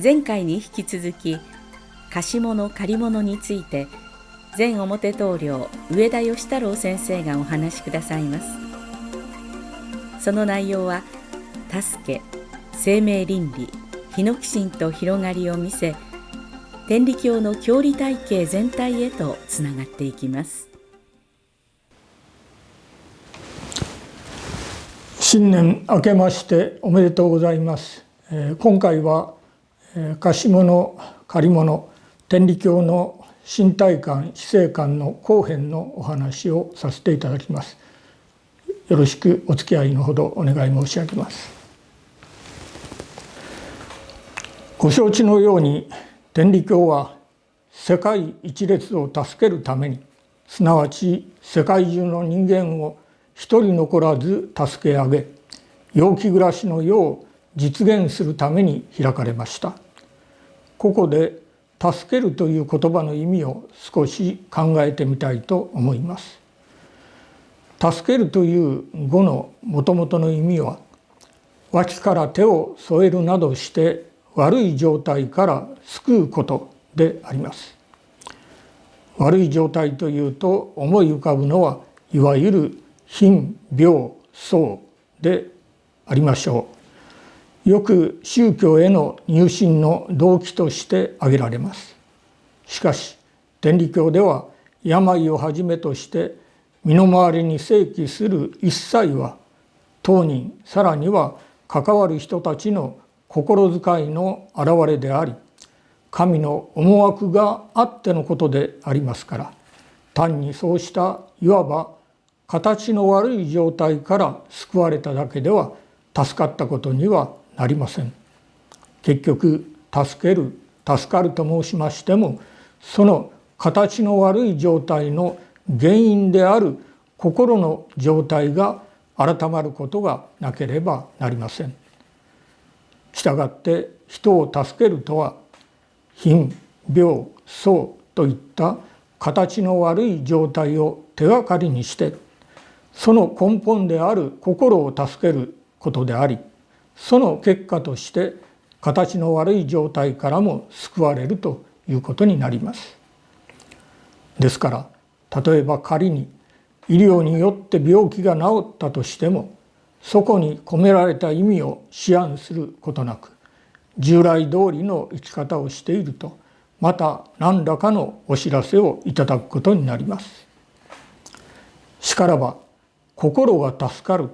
前回に引き続き貸物借物について前表棟梁上田義太郎先生がお話しくださいます。その内容は助け、生命倫理、日の寄進と広がりを見せ、天理教の教理体系全体へとつながっていきます。新年明けましておめでとうございます。今回は貸物借物天理教の身体観死生観の後編のお話をさせていただきます。よろしくお付き合いのほどお願い申し上げます。ご承知のように天理教は世界一列を助けるために、すなわち世界中の人間を一人残らず助け上げ、陽気暮らしの世を実現するために開かれました。ここで助けるという言葉の意味を少し考えてみたいと思います。助けるという語のもともとの意味は、脇から手を添えるなどして悪い状態から救うことであります。悪い状態というと思い浮かぶのは、いわゆる貧病相でありましょう。よく宗教への入信の動機として挙げられます。しかし天理教では、病をはじめとして身の回りに生起する一切は、当人さらには関わる人たちの心遣いの表れであり、神の思惑があってのことでありますから、単にそうしたいわば形の悪い状態から救われただけでは助かったことにはなりません。結局助ける、助かると申しましても、その形の悪い状態の原因である心の状態が改まることがなければなりません。したがって人を助けるとは、貧病相といった形の悪い状態を手がかりにして、その根本である心を助けることであり、その結果として形の悪い状態からも救われるということになります。ですから、例えば仮に医療によって病気が治ったとしても、そこに込められた意味を思案することなく、従来通りの生き方をしていると、また何らかのお知らせをいただくことになります。しからば、心が助かる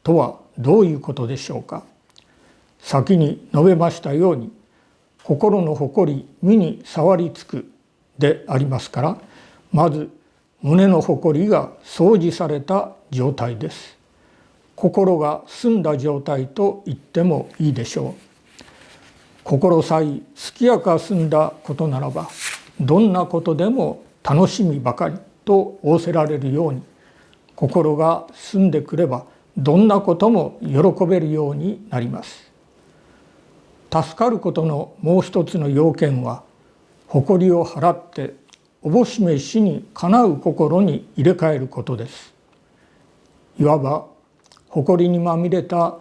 とはどういうことでしょうか。先に述べましたように、心の誇り身に触りつくでありますから、まず胸の誇りが掃除された状態です。心が澄んだ状態と言ってもいいでしょう。心さえ健やか澄んだことならば、どんなことでも楽しみばかりと仰せられるように、心が澄んでくればどんなことも喜べるようになります。助かることのもう一つの要件は、誇りを払っておぼしめしにかなう心に入れ替えることです。いわば誇りにまみれた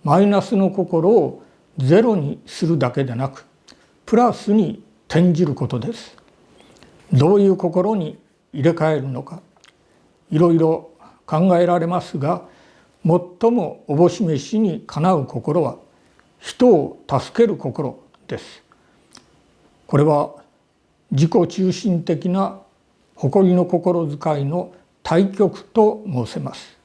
マイナスの心をゼロにするだけでなく、プラスに転じることです。どういう心に入れ替えるのか、いろいろ考えられますが、最もおぼしめしにかなう心は、人を助ける心です。これは自己中心的な誇りの心遣いの対極と申せます。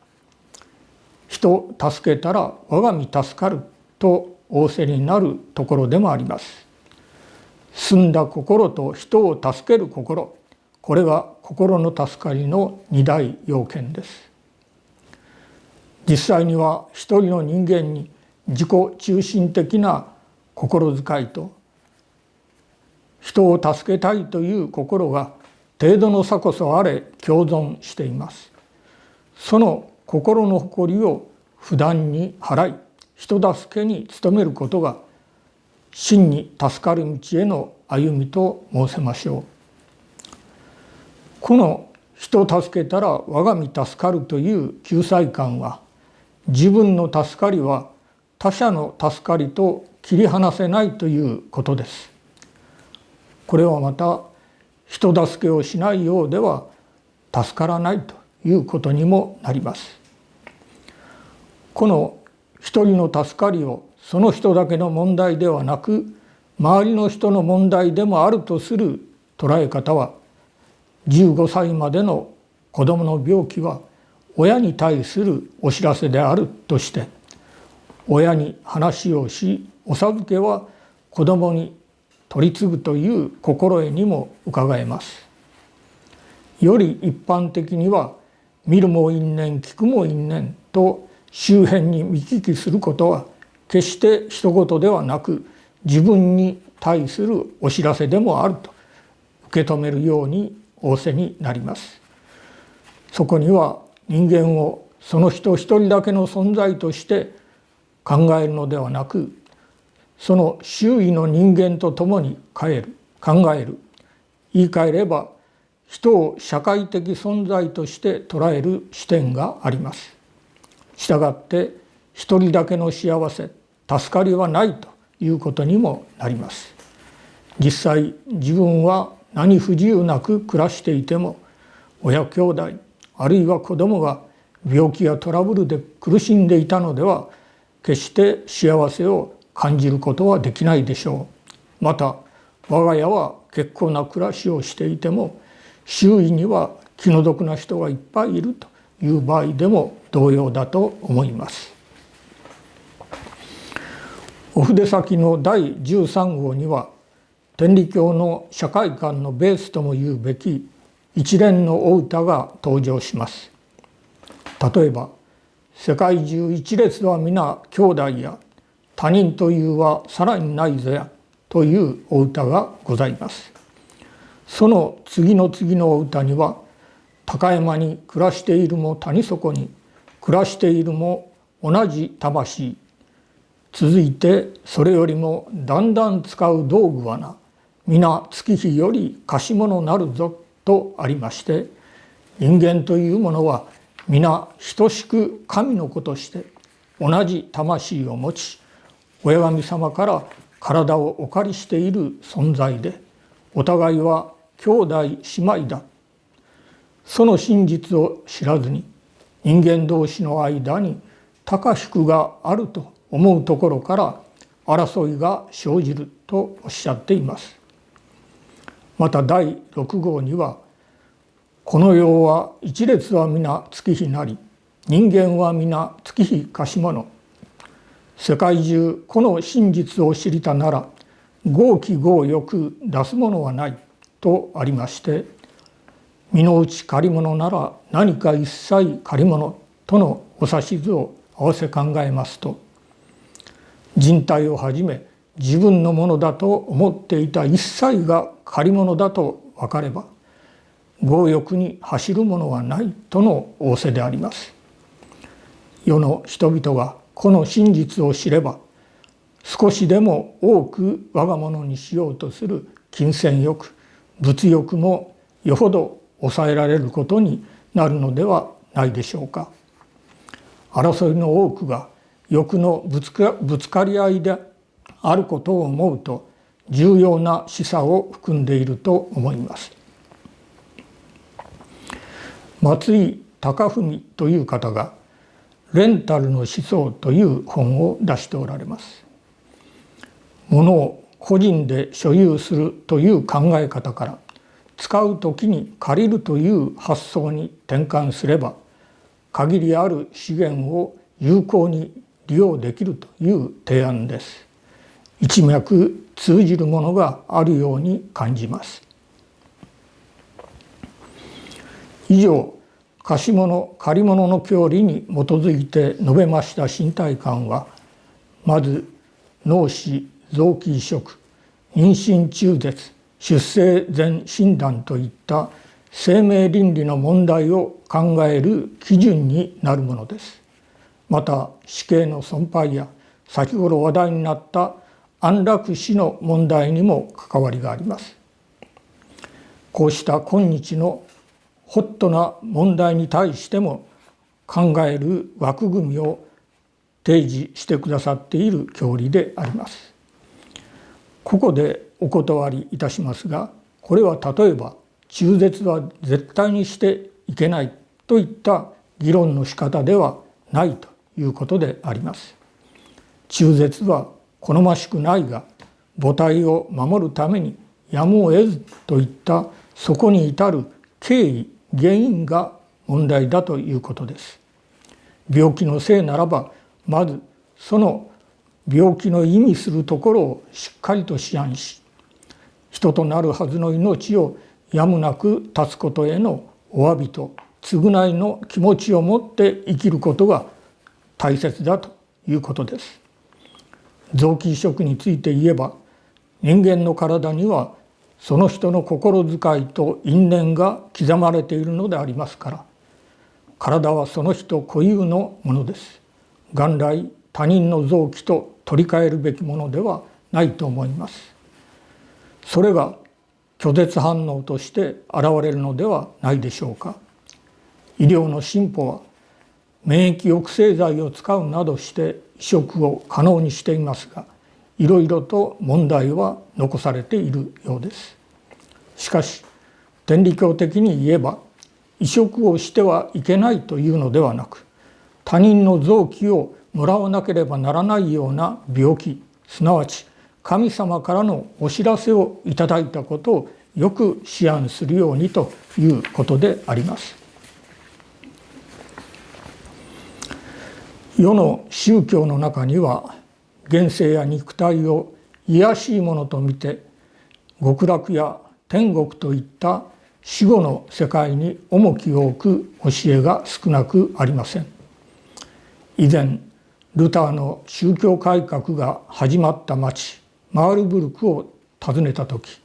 人助けたら我が身助かると仰せになるところでもあります。澄んだ心と人を助ける心、これが心の助かりの二大要件です。実際には一人の人間に自己中心的な心遣いと、人を助けたいという心が程度の差こそあれ共存しています。その心の誇りを不断に払い、人助けに努めることが真に助かる道への歩みと申せましょう。この人助けたら我が身助かるという救済観は、自分の助かりは他者の助かりと切り離せないということです。これはまた人助けをしないようでは助からないということにもなります。この一人の助かりをその人だけの問題ではなく、周りの人の問題でもあるとする捉え方は、15歳までの子どもの病気は親に対するお知らせであるとして、親に話をし、お授けは子どもに取り継ぐという心得にも伺えます。より一般的には、見るも因縁聞くも因縁と周辺に見聞きすることは決して一言ではなく、自分に対するお知らせでもあると受け止めるように仰せになります。そこには人間をその人一人だけの存在として考えるのではなく、その周囲の人間と共に考える、言い換えれば人を社会的存在として捉える視点があります。したがって一人だけの幸せ、助かりはないということにもなります。実際自分は何不自由なく暮らしていても、親兄弟あるいは子供が病気やトラブルで苦しんでいたのでは決して幸せを感じることはできないでしょう。また我が家は結構な暮らしをしていても、周囲には気の毒な人がいっぱいいるという場合でも同様だと思います。お筆先の第13号には、天理教の社会観のベースともいうべき一連のお歌が登場します。例えば、世界中一列は皆兄弟や、他人というはさらにないぞやというお歌がございます。その次の次のお歌には、高山に暮らしているも谷底に暮らしているも同じ魂、続いてそれよりもだんだん使う道具はな、皆月日より貸し物なるぞとありまして、人間というものは皆等しく神の子として同じ魂を持ち、親神様から体をお借りしている存在で、お互いは兄弟姉妹だ。その真実を知らずに、人間同士の間に高低があると思うところから争いが生じるとおっしゃっています。また第6号には、この世は一列は皆月日なり、人間は皆月日貸し物。世界中この真実を知りたなら、豪気豪欲出すものはないとありまして、身の内借り物なら何か一切借り物とのお指図を合わせ考えますと、人体をはじめ自分のものだと思っていた一切が借り物だと分かれば、強欲に走るものはないとの仰せであります。世の人々がこの真実を知れば、少しでも多く我が物にしようとする金銭欲、物欲もよほど抑えられることになるのではないでしょうか。争いの多くが欲のぶつかり合いであることを思うと、重要な示唆を含んでいると思います。松井孝文という方がレンタルの思想という本を出しておられます。物を個人で所有するという考え方から、使うときに借りるという発想に転換すれば、限りある資源を有効に利用できるという提案です。一脈通じるものがあるように感じます。以上、貸し物借り物の教理に基づいて述べました身体観は、まず脳死、臓器移植、妊娠中絶、出生前診断といった生命倫理の問題を考える基準になるものです。また死刑の存廃や先頃話題になった安楽死の問題にも関わりがあります。こうした今日のホットな問題に対しても考える枠組みを提示してくださっている教理であります。ここでお断りいたしますが、これは例えば中絶は絶対にしていけないといった議論の仕方ではないということであります。中絶は好ましくないが、母体を守るためにやむを得ずといったそこに至る経緯、原因が問題だということです。病気のせいならば、まずその病気の意味するところをしっかりと思案し、人となるはずの命をやむなく絶つことへのお詫びと償いの気持ちを持って生きることが大切だということです。臓器移植について言えば、人間の体にはその人の心遣いと因縁が刻まれているのでありますから、体はその人固有のものです。元来他人の臓器と取り替えるべきものではないと思います。それが拒絶反応として現れるのではないでしょうか。医療の進歩は免疫抑制剤を使うなどして移植を可能にしていますが、いろいろと問題は残されているようです。しかし天理教的に言えば、移植をしてはいけないというのではなく、他人の臓器をもらわなければならないような病気、すなわち神様からのお知らせをいただいたことをよく思案するようにということであります。世の宗教の中には、現世や肉体を卑しいものと見て、極楽や天国といった死後の世界に重きを置く教えが少なくありません。以前、ルターの宗教改革が始まった町マールブルクを訪ねた時、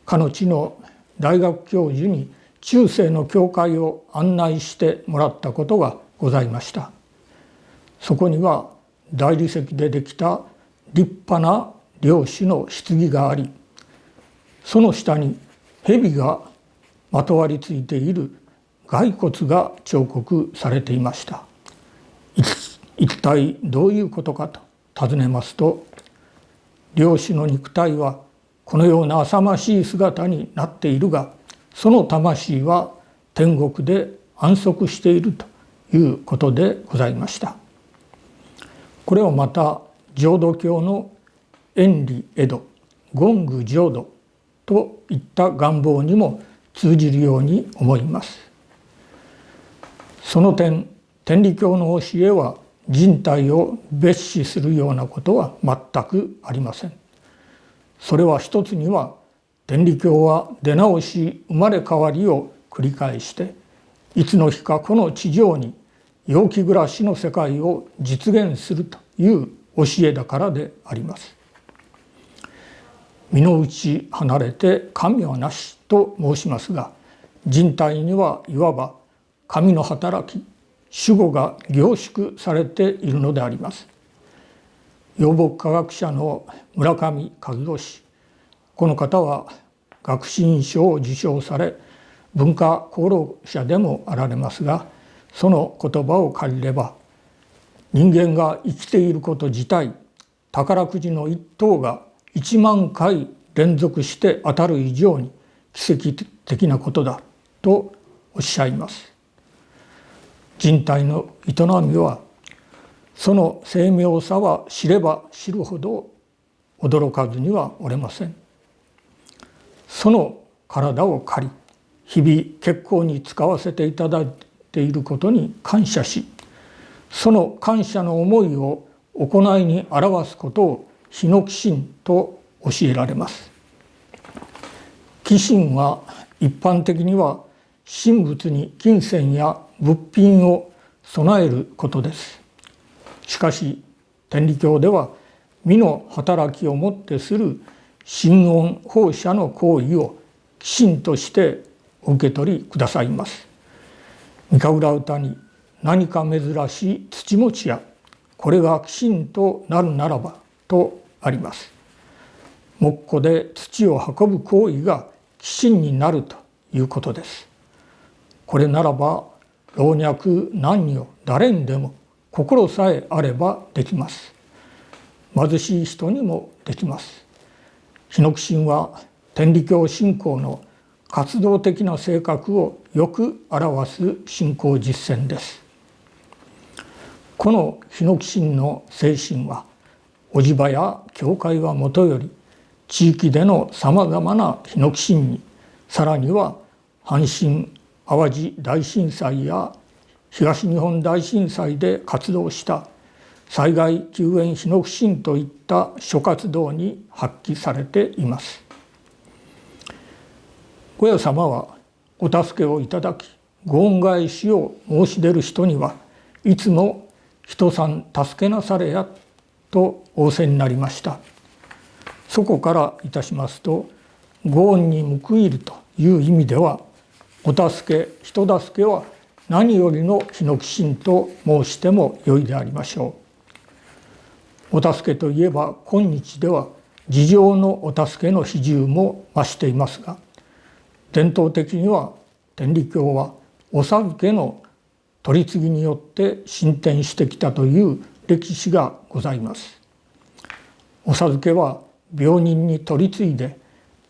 かの地の大学教授に中世の教会を案内してもらったことがございました。そこには大理石でできた立派な領主の棺があり、その下に蛇がまとわりついている骸骨が彫刻されていました。一体どういうことかと尋ねますと、領主の肉体はこのような浅ましい姿になっているが、その魂は天国で安息しているということでございました。これをまた浄土教の延理江戸、言語浄土といった願望にも通じるように思います。その点、天理教の教えは人体を蔑視するようなことは全くありません。それは一つには、天理教は出直し生まれ変わりを繰り返して、いつの日かこの地上に陽気暮らしの世界を実現するという教えだからであります。身の内離れて神はなしと申しますが、人体にはいわば神の働き、守護が凝縮されているのであります。養牧科学者の村上和夫氏、この方は学士院賞を受賞され、文化功労者でもあられますが、その言葉を借りれば、人間が生きていること自体、宝くじの一等が1万回連続して当たる以上に奇跡的なことだとおっしゃいます。人体の営みは、その精妙さは知れば知るほど驚かずにはおれません。その体を借り、日々結構に使わせていただいていることに感謝し、その感謝の思いを行いに表すことを日の寄進と教えられます。寄進は一般的には神仏に金銭や物品を備えることです。しかし天理教では、身の働きをもってする神恩奉謝の行為を寄進としてお受け取りくださいます。御神楽歌に、何か珍しい土持ちや、これが寄進となるならばとあります。木庫で土を運ぶ行為が寄進になるということです。これならば老若男女誰にでも心さえあればできます。貧しい人にもできます。日野鬼神は天理教信仰の活動的な性格をよく表す信仰実践です。この日野鬼神の精神は、おじばや教会はもとより、地域でのさまざまな日野鬼神に、さらには阪神・淡路大震災や東日本大震災で活動した災害救援日野鬼神といった諸活動に発揮されています。ごや様はお助けをいただき、ご恩返しを申し出る人にはいつも人さん助けなされやと仰せになりました。そこからいたしますと、ご恩に報いるという意味では、お助け、人助けは何よりの日野鬼神と申してもよいでありましょう。お助けといえば、今日では事情のお助けの比重も増していますが、伝統的には天理教はお授けの取り次ぎによって進展してきたという歴史がございます。お授けは病人に取り次いで、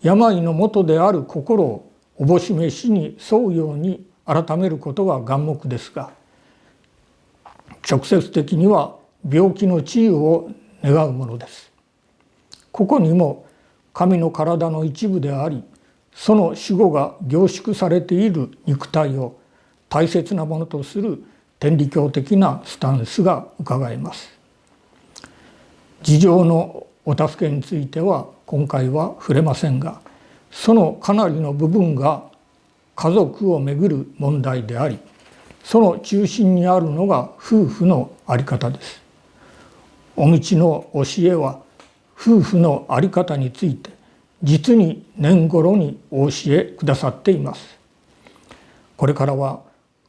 病の元である心をおぼしめしに沿うように改めることが眼目ですが、直接的には病気の治癒を願うものです。ここにも神の体の一部であり、その守護が凝縮されている肉体を大切なものとする天理教的なスタンスがうかがえます。事情のお助けについては今回は触れませんが、そのかなりの部分が家族をめぐる問題であり、その中心にあるのが夫婦の在り方です。お道の教えは夫婦の在り方について実に年頃にお教えくださっています。これからは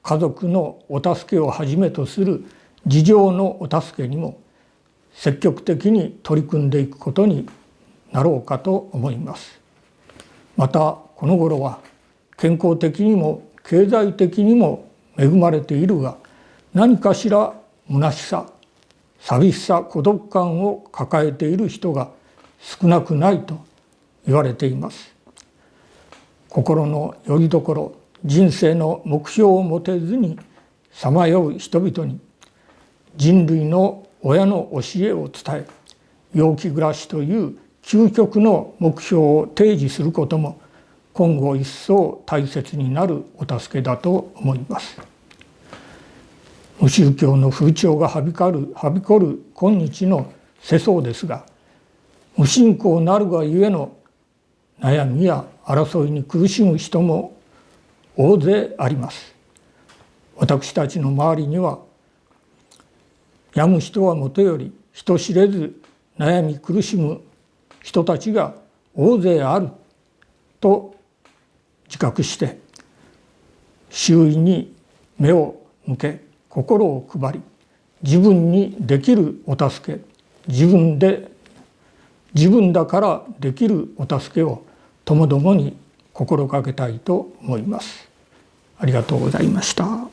家族のお助けをはじめとする事情のお助けにも積極的に取り組んでいくことになろうかと思います。またこの頃は健康的にも経済的にも恵まれているが、何かしら虚しさ、寂しさ、孤独感を抱えている人が少なくないと言われています。心の拠り所、人生の目標を持てずにさまよう人々に人類の親の教えを伝え、陽気暮らしという究極の目標を提示することも今後一層大切になるお助けだと思います。無宗教の風潮がはびこる今日の世相ですが、無信仰なるがゆえの悩みや争いに苦しむ人も大勢あります。私たちの周りには、病む人はもとより人知れず悩み苦しむ人たちが大勢あると自覚して、周囲に目を向け心を配り、自分にできるお助け、自分だからできるお助けをともどもに心がけたいと思います。ありがとうございました。